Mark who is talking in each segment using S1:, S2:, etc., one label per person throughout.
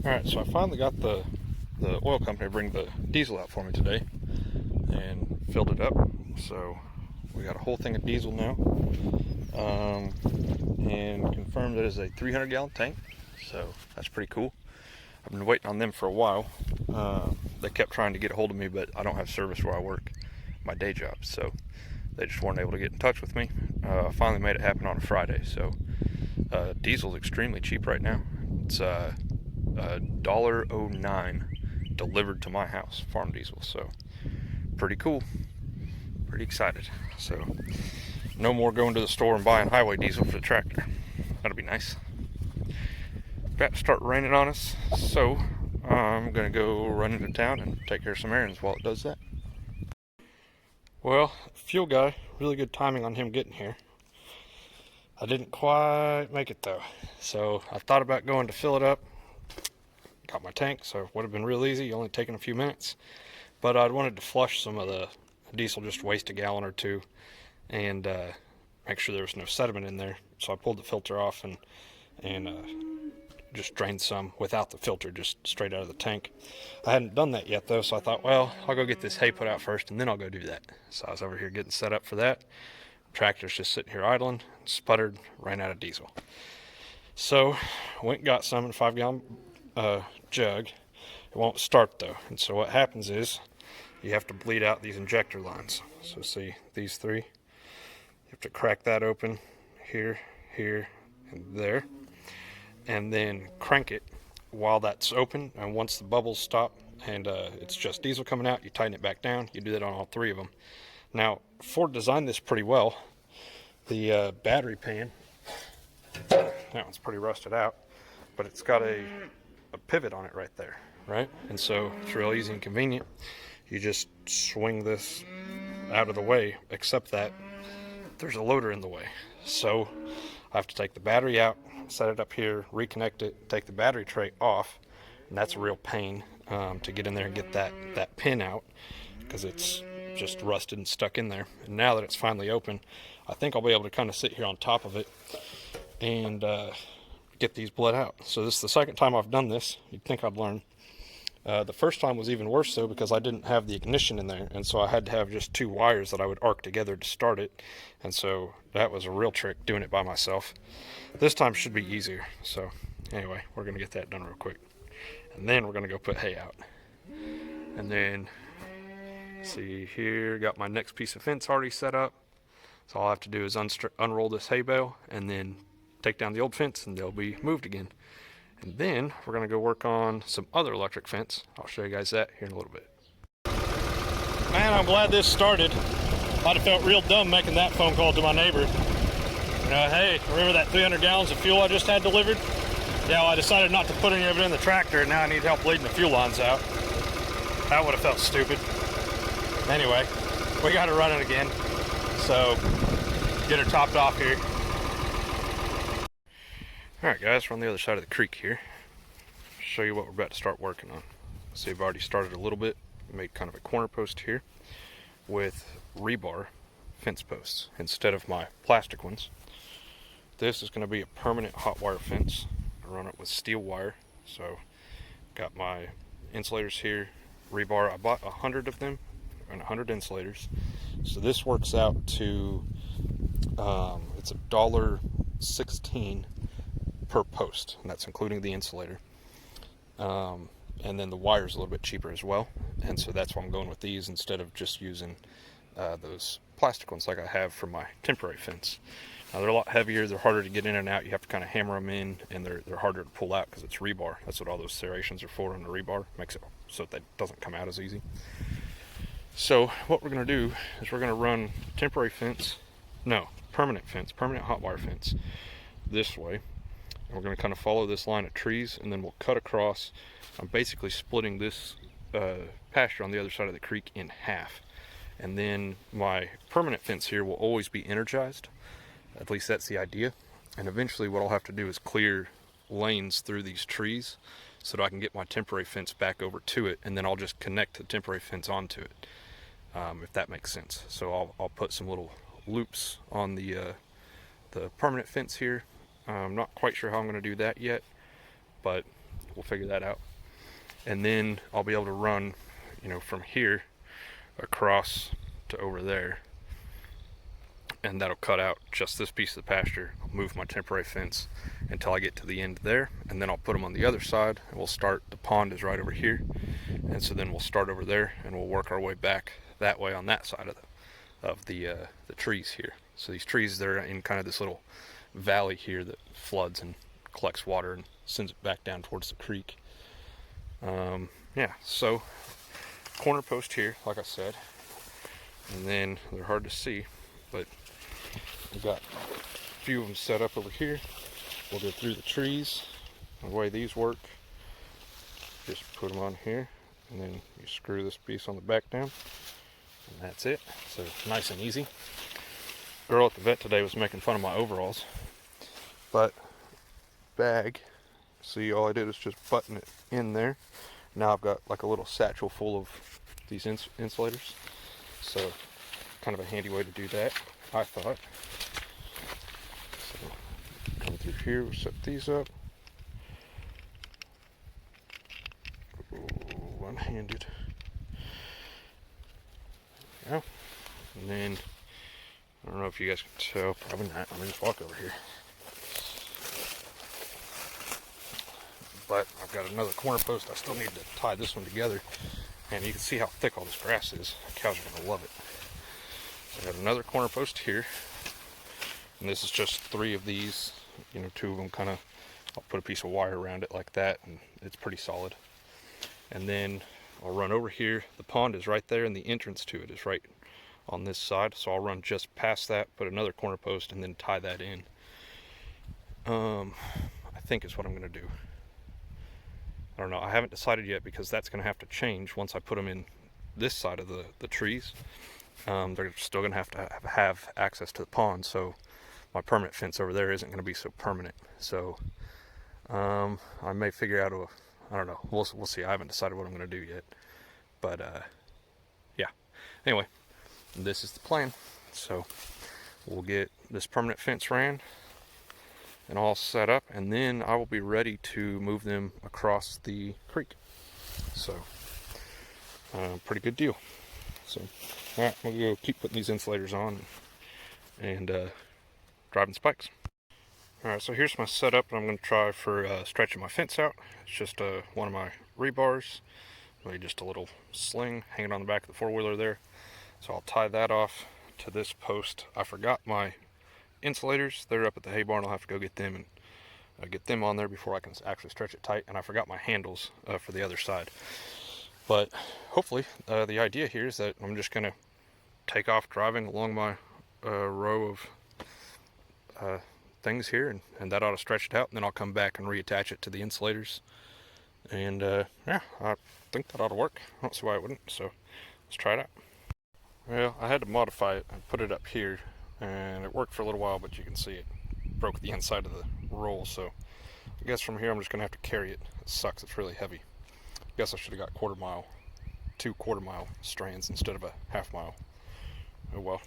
S1: Alright, so I finally got the oil company to bring the diesel out for me today and filled it up. So we got a whole thing of diesel now, and confirmed that it's a 300-gallon tank, so that's pretty cool. I've been waiting on them for a while. They kept trying to get a hold of me, but I don't have service where I work, my day job, so they just weren't able to get in touch with me. I finally made it happen on a Friday, so diesel's extremely cheap right now. It's $1.09 delivered to my house, farm diesel, so pretty cool, pretty excited. So no more going to the store and buying highway diesel for the tractor. That'll be nice. About to start raining on us, so I'm gonna go run into town and take care of some errands while it does that. Well, fuel guy, really good timing on him getting here. I didn't quite make it though, so I thought about going to fill it up. Got my tank, so it would have been real easy, only taking a few minutes. But I wanted to flush some of the diesel, just waste a gallon or two, and make sure there was no sediment in there. So I pulled the filter off and just drained some without the filter, just straight out of the tank. I hadn't done that yet though, so I thought, well, I'll go get this hay put out first and then I'll go do that. So I was over here getting set up for that. Tractor's just sitting here idling, sputtered, ran out of diesel. So went and got some in a 5-gallon jug. It won't start though, and so what happens is you have to bleed out these injector lines. So see these three, you have to crack that open here, here, and there, and then crank it while that's open. And once the bubbles stop and it's just diesel coming out, you tighten it back down. You do that on all three of them. Now Ford designed this pretty well. The battery pan, that one's pretty rusted out, but it's got a pivot on it right there, right? And so it's real easy and convenient. You just swing this out of the way, except that there's a loader in the way. So I have to take the battery out, set it up here, reconnect it, take the battery tray off, and that's a real pain to get in there and get that pin out, because it's just rusted and stuck in there. And now that it's finally open, I think I'll be able to kind of sit here on top of it and get these bled out. So this is the second time I've done this. You'd think I'd learn. The first time was even worse though, because I didn't have the ignition in there, and so I had to have just 2 wires that I would arc together to start it, and so that was a real trick doing it by myself. This time should be easier. So anyway, we're gonna get that done real quick, and then we're gonna go put hay out. And then see here, got my next piece of fence already set up, so all I have to do is unroll this hay bale and then take down the old fence and they'll be moved again. And then we're gonna go work on some other electric fence. I'll show you guys that here in a little bit. Man, I'm glad this started. I'd have felt real dumb making that phone call to my neighbor. Hey, remember that 300 gallons of fuel I just had delivered? Yeah, well, I decided not to put any of it in the tractor, and now I need help bleeding the fuel lines out. That would have felt stupid. Anyway, we got it running again, so get her topped off here. Alright guys, we're on the other side of the creek here. Show you what we're about to start working on. See, I've already started a little bit. Made kind of a corner post here with rebar fence posts instead of my plastic ones. This is going to be a permanent hot wire fence. I run it with steel wire. So got my insulators here, rebar. I bought 100 of them and 100 insulators. So this works out to it's $1.16 per post, and that's including the insulator. And then the wire's a little bit cheaper as well, and so that's why I'm going with these instead of just using those plastic ones like I have for my temporary fence. Now they're a lot heavier, they're harder to get in and out. You have to kind of hammer them in, and they're harder to pull out because it's rebar. That's what all those serrations are for on the rebar. Makes it so that doesn't come out as easy. So what we're going to do is we're going to run permanent fence, permanent hot wire fence this way. And we're going to kind of follow this line of trees, and then we'll cut across. I'm basically splitting this pasture on the other side of the creek in half. And then my permanent fence here will always be energized. At least that's the idea. And eventually what I'll have to do is clear lanes through these trees so that I can get my temporary fence back over to it, and then I'll just connect the temporary fence onto it, if that makes sense. So I'll put some little loops on the permanent fence here. I'm not quite sure how I'm going to do that yet, but we'll figure that out. And then I'll be able to run, you know, from here across to over there, and that'll cut out just this piece of the pasture. I'll move my temporary fence until I get to the end there, and then I'll put them on the other side, and we'll start. The pond is right over here, and so then we'll start over there, and we'll work our way back that way on that side of the trees here. So these trees, they're in kind of this little valley here that floods and collects water and sends it back down towards the creek. Yeah, so corner post here, like I said, and then they're hard to see, but we've got a few of them set up over here. We'll go through the trees. The way these work, just put them on here, and then you screw this piece on the back down, and that's it. So nice and easy. Girl at the vet today was making fun of my overalls, but bag, see, all I did is just button it in there. Now I've got like a little satchel full of these insulators, so kind of a handy way to do that, I thought. So come through here, we'll set these up. One-handed. There we go. And then, I don't know if you guys can tell, probably not. Let me just walk over here. But I've got another corner post. I still need to tie this one together. And you can see how thick all this grass is. The cows are going to love it. So I got another corner post here. And this is just 3 of these. You know, 2 of them kind of, I'll put a piece of wire around it like that, and it's pretty solid. And then I'll run over here. The pond is right there, and the entrance to it is right on this side. So I'll run just past that, put another corner post, and then tie that in. I think is what I'm going to do. I don't know. I haven't decided yet, because that's going to have to change once I put them in this side of the trees. They're still going to have access to the pond, so my permanent fence over there isn't going to be so permanent. So I may figure out I don't know. We'll see. I haven't decided what I'm going to do yet. But yeah. Anyway, this is the plan. So we'll get this permanent fence ran and all set up, and then I will be ready to move them across the creek. So pretty good deal. So all right, we'll go keep putting these insulators on and driving spikes. All right, so here's my setup I'm going to try for stretching my fence out. It's just one of my rebars, really just a little sling hanging on the back of the four-wheeler there. So I'll tie that off to this post. I forgot my insulators. They're up at the hay barn. I'll have to go get them and get them on there before I can actually stretch it tight. And I forgot my handles for the other side. But hopefully the idea here is that I'm just going to take off driving along my row of things here, and that ought to stretch it out, and then I'll come back and reattach it to the insulators. And yeah, I think that ought to work. I don't see why it wouldn't, so let's try it out. Well, I had to modify it and put it up here, and it worked for a little while, but you can see it broke the inside of the roll, so I guess from here I'm just going to have to carry it. It sucks, it's really heavy. I guess I should have got 2 quarter-mile strands instead of a half-mile. Oh well,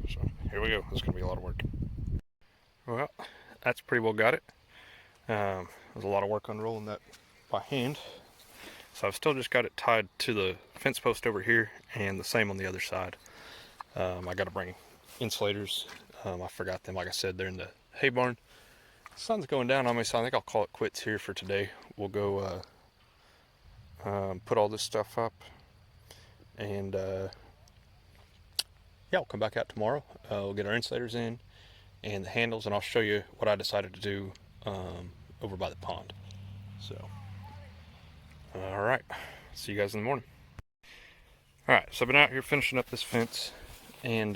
S1: so here we go. This is going to be a lot of work. Well, that's pretty well got it. There's a lot of work unrolling that by hand. So I've still just got it tied to the fence post over here, and the same on the other side. I got to bring insulators. I forgot them. Like I said, they're in the hay barn. The sun's going down on me, so I think I'll call it quits here for today. We'll go put all this stuff up, and yeah, we'll come back out tomorrow. We'll get our insulators in and the handles, and I'll show you what I decided to do over by the pond. So all right, see you guys in the morning. All right, so I've been out here finishing up this fence, and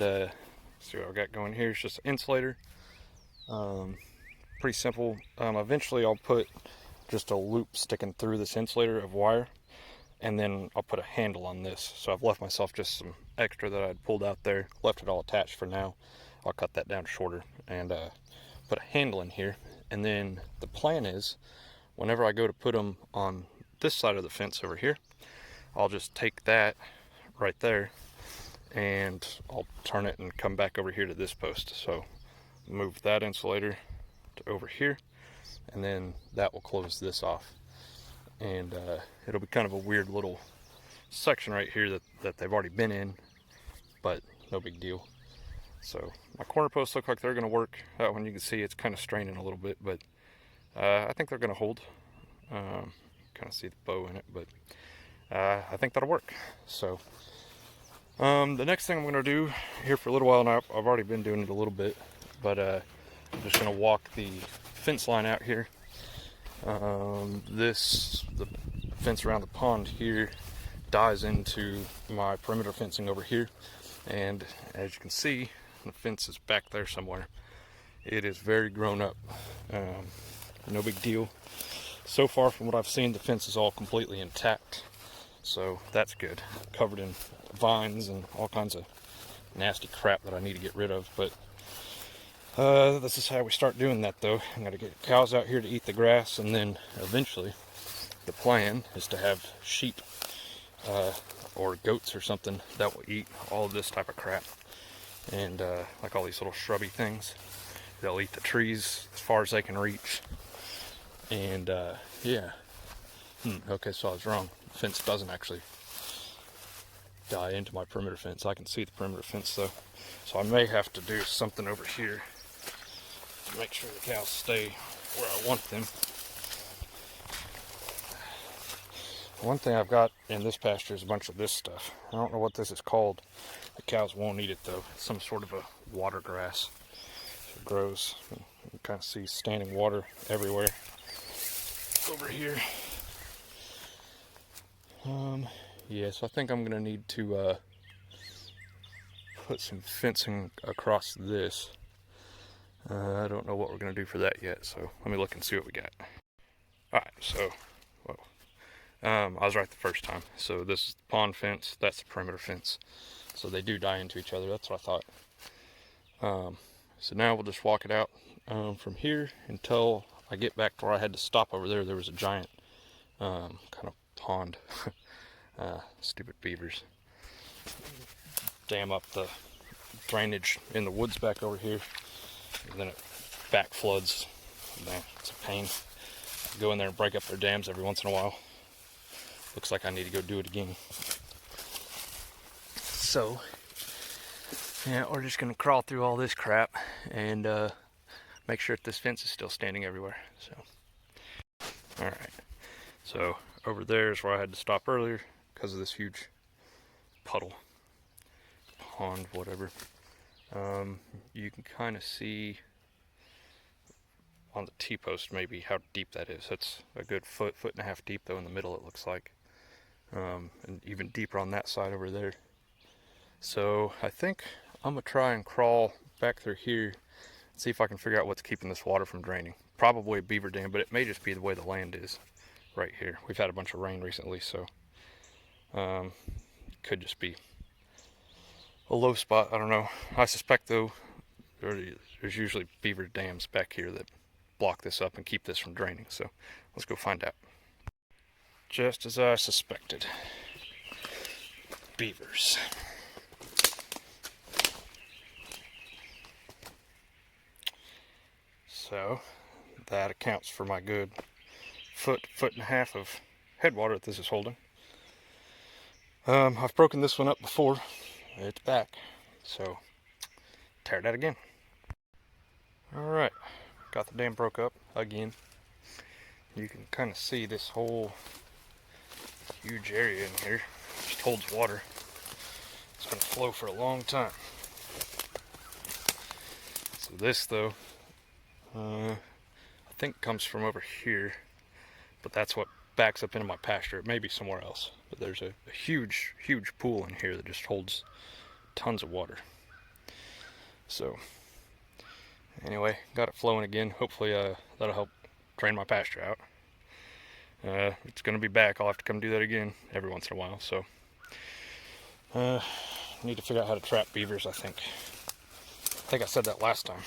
S1: see what I've got going here. It's just an insulator, pretty simple. Eventually I'll put just a loop sticking through this insulator of wire, and then I'll put a handle on this. So I've left myself just some extra that I'd pulled out there, left it all attached for now. I'll cut that down shorter and put a handle in here. And then the plan is, whenever I go to put them on this side of the fence over here, I'll just take that right there and I'll turn it and come back over here to this post. So move that insulator to over here, and then that will close this off. and it'll be kind of a weird little section right here that they've already been in, but no big deal. So my corner posts look like they're going to work. That one you can see it's kind of straining a little bit, but I think they're going to hold. Kind of see the bow in it, but I think that'll work. So the next thing I'm going to do here for a little while now, I've already been doing it a little bit, but I'm just going to walk the fence line out here. The fence around the pond here dies into my perimeter fencing over here, and as you can see, the fence is back there somewhere. It is very grown up. No big deal. So far from what I've seen, the fence is all completely intact, so that's good. Covered in vines and all kinds of nasty crap that I need to get rid of, but this is how we start doing that though. I'm going to get cows out here to eat the grass, and then eventually the plan is to have sheep or goats or something that will eat all of this type of crap, and like all these little shrubby things. They'll eat the trees as far as they can reach, and yeah. Okay, so I was wrong. The fence doesn't actually die into my perimeter fence. I can see the perimeter fence though, so I may have to do something over here to make sure the cows stay where I want them. One thing I've got in this pasture is a bunch of this stuff. I don't know what this is called. The cows won't eat it though. It's some sort of a water grass. So it grows. You can kind of see standing water everywhere over here. Yeah, so I think I'm gonna need to put some fencing across this. I don't know what we're gonna do for that yet, so let me look and see what we got. Alright, so I was right the first time. So this is the pond fence, that's the perimeter fence. So they do die into each other, that's what I thought. So now we'll just walk it out from here until I get back to where I had to stop over there. There was a giant kind of pond. Stupid beavers. Dam up the drainage in the woods back over here, and then it back floods. Man, it's a pain. I go in there and break up their dams every once in a while. Looks like I need to go do it again. So, yeah, we're just gonna crawl through all this crap and make sure that this fence is still standing everywhere. So, all right. So over there is where I had to stop earlier because of this huge puddle, pond, whatever. You can kind of see on the T-post maybe how deep that is. That's a good foot and a half deep though in the middle, it looks like. And even deeper on that side over there. So I think I'm gonna try and crawl back through here and see if I can figure out what's keeping this water from draining. Probably a beaver dam, but it may just be the way the land is right here. We've had a bunch of rain recently, so could just be a low spot. I don't know. I suspect though there's usually beaver dams back here that block this up and keep this from draining, so let's go find out. Just as I suspected. Beavers. So that accounts for my good foot and a half of headwater that this is holding. I've broken this one up before. It's back, so tear that again. Alright, got the dam broke up again. You can kind of see this whole huge area in here just holds water. It's going to flow for a long time. So this though, I think comes from over here, but that's what backs up into my pasture. It may be somewhere else, but there's a huge pool in here that just holds tons of water. So anyway, got it flowing again. Hopefully that'll help drain my pasture out. It's going to be back. I'll have to come do that again every once in a while. So need to figure out how to trap beavers, I think. I said that last time.